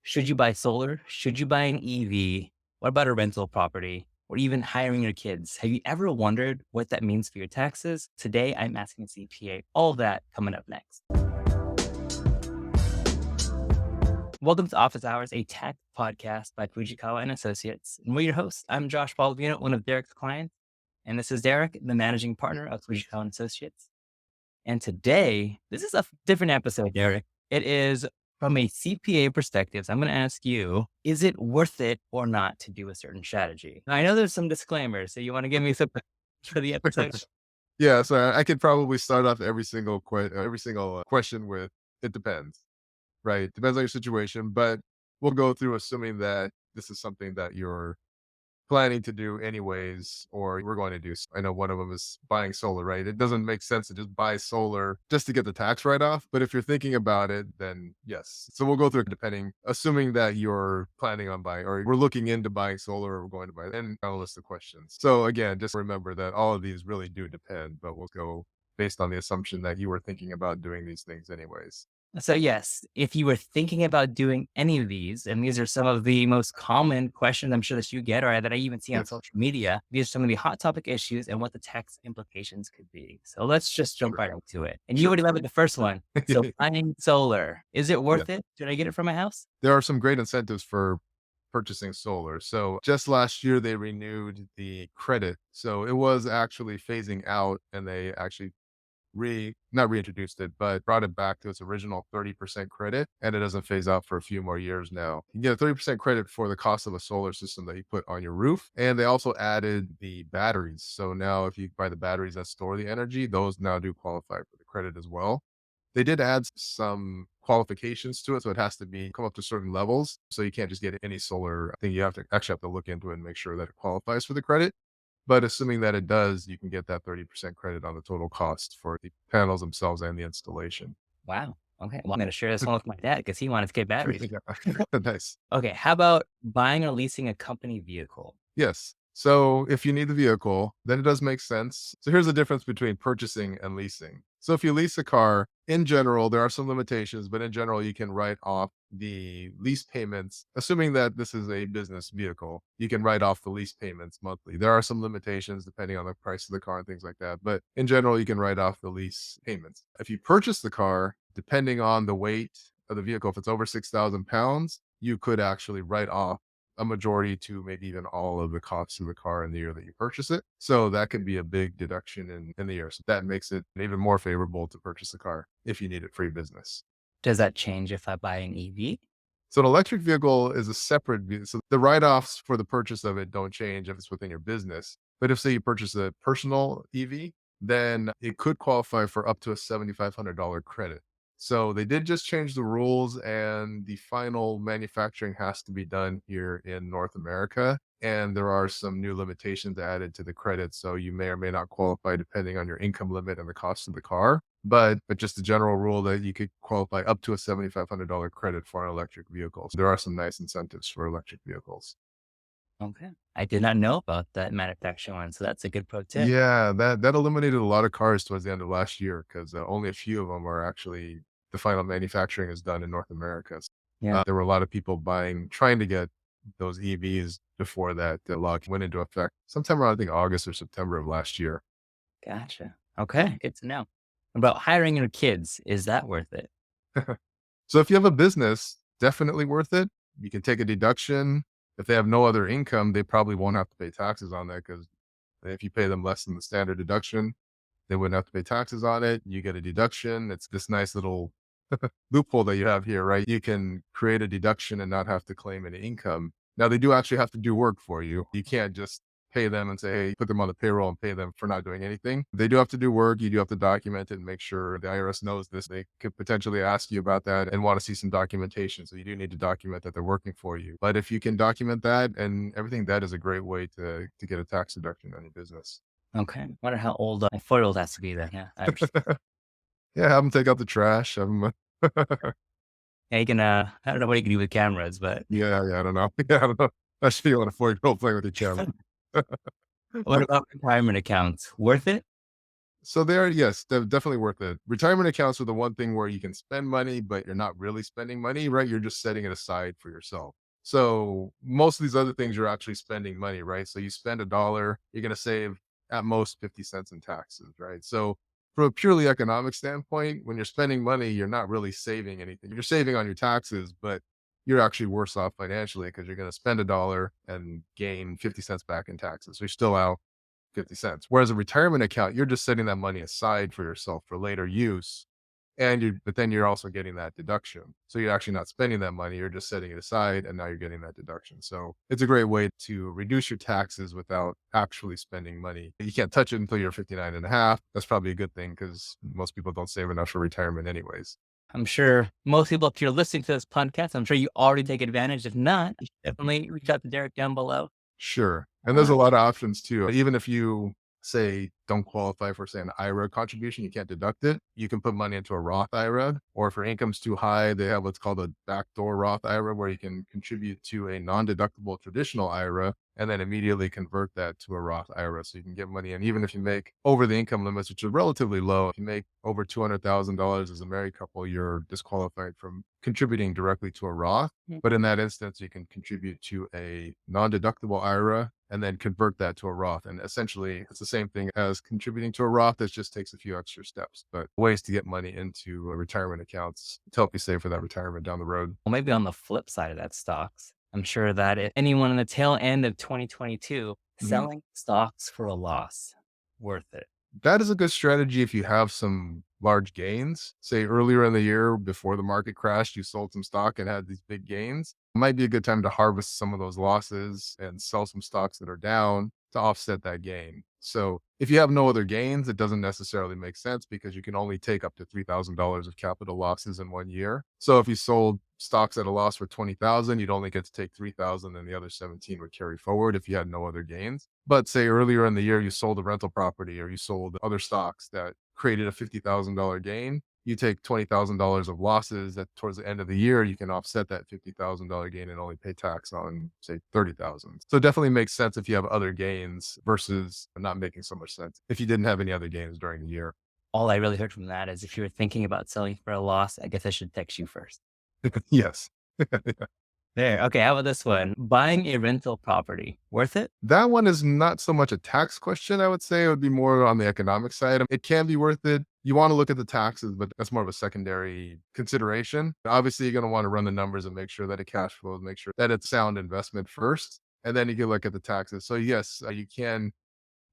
Should you buy solar? Should you buy an EV? What about a rental property or even hiring your kids? Have you ever wondered what that means for your taxes? Today, I'm asking a CPA all that coming up next. Welcome to Office Hours, a tax podcast by Fujikawa Associates. And we're your hosts. I'm Josh Baldwino, one of Derek's clients. And this is Derek, the managing partner of Fujikawa Associates. And today, this is a different episode, Derek. It is from a CPA perspective. So I'm going to ask you, is it worth it or not to do a certain strategy? Now, I know there's some disclaimers, so you want to give me some for the episode? Yeah, so I could probably start off every single question with it depends, right? Depends on your situation, but we'll go through assuming that this is something that you're planning to do anyways, or we're going to do. I know one of them is buying solar, right? It doesn't make sense to just buy solar just to get the tax write off. But if you're thinking about it, then yes. So we'll go through it assuming that you're planning on buying or we're looking into buying solar or we're going to buy, and I'll list the questions. So again, just remember that all of these really do depend, but we'll go based on the assumption that you were thinking about doing these things anyways. So yes, if you were thinking about doing any of these, and these are some of the most common questions I'm sure that you get or that I even see on Yes. social media, these are some of the hot topic issues and what the tax implications could be. So let's just jump Sure. right into it. And you Sure. already led with the first one. So buying solar, is it Yeah. worth it? Should I get it for my house? There are some great incentives for purchasing solar. So just last year, they renewed the credit. So it was actually phasing out and they actually not reintroduced it, but brought it back to its original 30% credit. And it doesn't phase out for a few more years now. You get a 30% credit for the cost of a solar system that you put on your roof. And they also added the batteries. So now if you buy the batteries that store the energy, those now do qualify for the credit as well. They did add some qualifications to it, so it has to come up to certain levels. So you can't just get any solar. I think you have to look into it and make sure that it qualifies for the credit. But assuming that it does, you can get that 30% credit on the total cost for the panels themselves and the installation. Wow. Okay. Well, I'm going to share this one with my dad because he wanted to get batteries. Yeah. Nice. Okay. How about buying or leasing a company vehicle? Yes. So if you need the vehicle, then it does make sense. So here's the difference between purchasing and leasing. So if you lease a car, in general, there are some limitations, but in general, you can write off the lease payments. Assuming that this is a business vehicle, you can write off the lease payments monthly. There are some limitations depending on the price of the car and things like that. But in general, you can write off the lease payments. If you purchase the car, depending on the weight of the vehicle, if it's over 6,000 pounds, you could actually write off a majority to maybe even all of the costs of the car in the year that you purchase it. So that could be a big deduction in the year. So that makes it even more favorable to purchase the car if you need it for your business. Does that change if I buy an EV? So an electric vehicle is a separate so the write-offs for the purchase of it don't change if it's within your business. But if say you purchase a personal EV, then it could qualify for up to a $7,500 credit. So they did just change the rules and the final manufacturing has to be done here in North America. And there are some new limitations added to the credit. So you may or may not qualify depending on your income limit and the cost of the car. But just a general rule that you could qualify up to a $7,500 credit for an electric vehicle. So there are some nice incentives for electric vehicles. Okay. I did not know about that manufacturing one. So that's a good pro tip. Yeah, that eliminated a lot of cars towards the end of last year because only a few of them are actually the final manufacturing is done in North America. Yeah. There were a lot of people trying to get those EVs before that law went into effect sometime around, I think, August or September of last year. Gotcha. Okay. Good to know. About hiring your kids, is that worth it? So if you have a business, definitely worth it. You can take a deduction. If they have no other income, they probably won't have to pay taxes on that because if you pay them less than the standard deduction, they wouldn't have to pay taxes on it. You get a deduction. It's this nice little loophole that you have here, right? You can create a deduction and not have to claim any income. Now, they do actually have to do work for you. You can't just pay them and say, hey, put them on the payroll and pay them for not doing anything. They do have to do work. You do have to document it and make sure the IRS knows this. They could potentially ask you about that and want to see some documentation. So you do need to document that they're working for you. But if you can document that and everything, that is a great way to get a tax deduction on your business. Okay. Wonder how old my 4-year-old has to be then. Yeah. I understand. Yeah, have them take out the trash. Have them, Yeah, you can, I don't know what you can do with cameras, but yeah, I don't know. Yeah, I don't know. I should feel on a 4-year-old playing with your camera. what about retirement accounts? Worth it? So they're yes, they're definitely worth it. Retirement accounts are the one thing where you can spend money, but you're not really spending money, right? You're just setting it aside for yourself. So most of these other things you're actually spending money, right? So you spend a dollar, you're going to save at most 50 cents in taxes, right? So from a purely economic standpoint, when you're spending money, you're not really saving anything. You're saving on your taxes, but you're actually worse off financially because you're going to spend a dollar and gain 50 cents back in taxes. So you're still out 50 cents. Whereas a retirement account, you're just setting that money aside for yourself for later use. But then you're also getting that deduction. So you're actually not spending that money. You're just setting it aside and now you're getting that deduction. So it's a great way to reduce your taxes without actually spending money. You can't touch it until you're 59 and a half. That's probably a good thing because most people don't save enough for retirement anyways. I'm sure most people, if you're listening to this podcast, I'm sure you already take advantage. If not, you should definitely reach out to Derek down below. Sure. And there's a lot of options too. Even if you say don't qualify for say an IRA contribution, you can't deduct it. You can put money into a Roth IRA, or if your income's too high, they have what's called a backdoor Roth IRA where you can contribute to a non-deductible traditional IRA and then immediately convert that to a Roth IRA. So you can get money in even if you make over the income limits, which are relatively low. If you make over $200,000 as a married couple, you're disqualified from contributing directly to a Roth. But in that instance, you can contribute to a non-deductible IRA and then convert that to a Roth. And essentially, it's the same thing as contributing to a Roth. It just takes a few extra steps, but ways to get money into retirement accounts to help you save for that retirement down the road. Well, maybe on the flip side of that, stocks. I'm sure that if anyone in the tail end of 2022 Mhm. selling stocks for a loss, worth it. That is a good strategy if you have some large gains. Say earlier in the year before the market crashed, you sold some stock and had these big gains. It might be a good time to harvest some of those losses and sell some stocks that are down to offset that gain. So if you have no other gains, it doesn't necessarily make sense because you can only take up to $3,000 of capital losses in 1 year. So if you sold stocks at a loss for 20,000, you'd only get to take 3,000 and the other 17 would carry forward if you had no other gains. But say earlier in the year, you sold a rental property or you sold other stocks that created a $50,000 gain. You take $20,000 of losses that towards the end of the year, you can offset that $50,000 gain and only pay tax on say 30,000. So it definitely makes sense if you have other gains versus not making so much sense if you didn't have any other gains during the year. All I really heard from that is if you were thinking about selling for a loss, I guess I should text you first. Yes. There. Okay. How about this one? Buying a rental property, worth it? That one is not so much a tax question, I would say. It would be more on the economic side. It can be worth it. You want to look at the taxes, but that's more of a secondary consideration. Obviously, you're going to want to run the numbers and make sure that it cash flows, make sure that it's sound investment first, and then you can look at the taxes. So yes, you can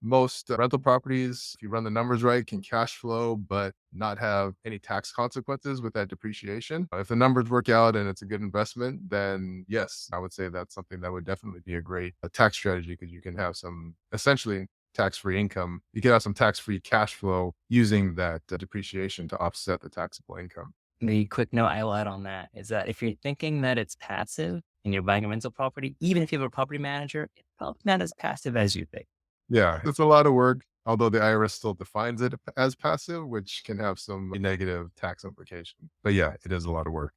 most rental properties, if you run the numbers right, can cash flow, but not have any tax consequences with that depreciation. If the numbers work out and it's a good investment, then yes, I would say that's something that would definitely be a great tax strategy because you can have some essentially tax-free income. You can have some tax-free cash flow using that depreciation to offset the taxable income. The quick note I will add on that is that if you're thinking that it's passive and you're buying a rental property, even if you have a property manager, it's probably not as passive as you think. Yeah, it's a lot of work, although the IRS still defines it as passive, which can have some negative tax implications. But yeah, it is a lot of work.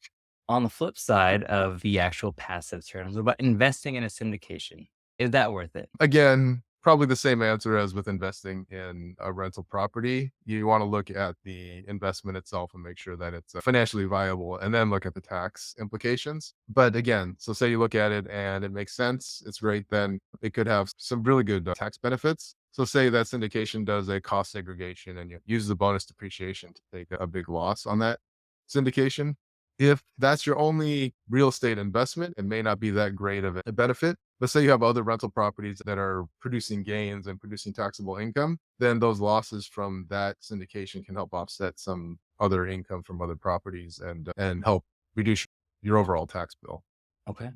On the flip side of the actual passive terms, what about investing in a syndication? Is that worth it? Again, probably the same answer as with investing in a rental property. You want to look at the investment itself and make sure that it's financially viable and then look at the tax implications. But again, so say you look at it and it makes sense, it's great, then it could have some really good tax benefits. So say that syndication does a cost segregation and you use the bonus depreciation to take a big loss on that syndication. If that's your only real estate investment, it may not be that great of a benefit. Let's say you have other rental properties that are producing gains and producing taxable income, then those losses from that syndication can help offset some other income from other properties and help reduce your overall tax bill. Okay.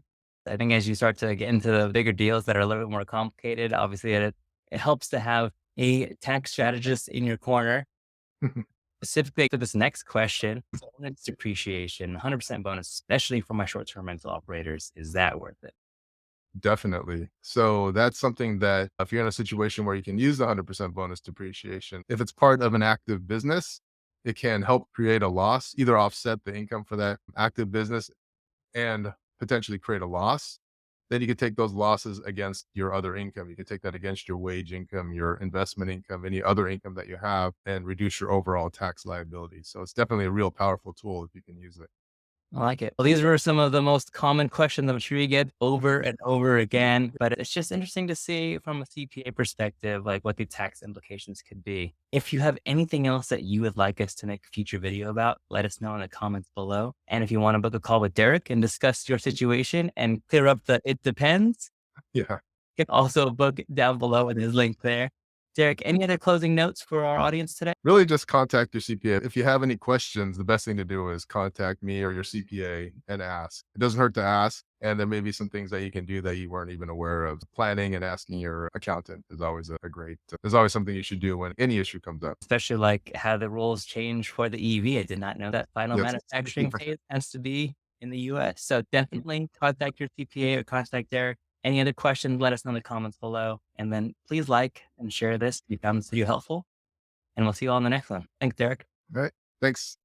I think as you start to get into the bigger deals that are a little bit more complicated, obviously it helps to have a tax strategist in your corner. Specifically for this next question, bonus depreciation, 100% bonus, especially for my short-term rental operators, is that worth it? Definitely. So that's something that if you're in a situation where you can use the 100% bonus depreciation, if it's part of an active business, it can help create a loss, either offset the income for that active business and potentially create a loss. then you can take those losses against your other income. You can take that against your wage income, your investment income, any other income that you have, and reduce your overall tax liability. So it's definitely a real powerful tool if you can use it. I like it. Well, these were some of the most common questions I'm sure you get over and over again, but it's just interesting to see from a CPA perspective, like what the tax implications could be. If you have anything else that you would like us to make a future video about, let us know in the comments below. And if you want to book a call with Derek and discuss your situation and clear up the it depends, Yeah. you can also book it down below with his link there. Derek, any other closing notes for our audience today? Really just contact your CPA. If you have any questions, the best thing to do is contact me or your CPA and ask. It doesn't hurt to ask. And there may be some things that you can do that you weren't even aware of. Planning and asking your accountant is always a great, there's always something you should do when any issue comes up. Especially like how the rules change for the EV. I did not know that final Yes. manufacturing phase has to be in the US. So definitely contact your CPA or contact Derek. Any other questions, let us know in the comments below. And then please like and share this if you found this video helpful. And we'll see you all in the next one. Thanks, Derek. All right. Thanks.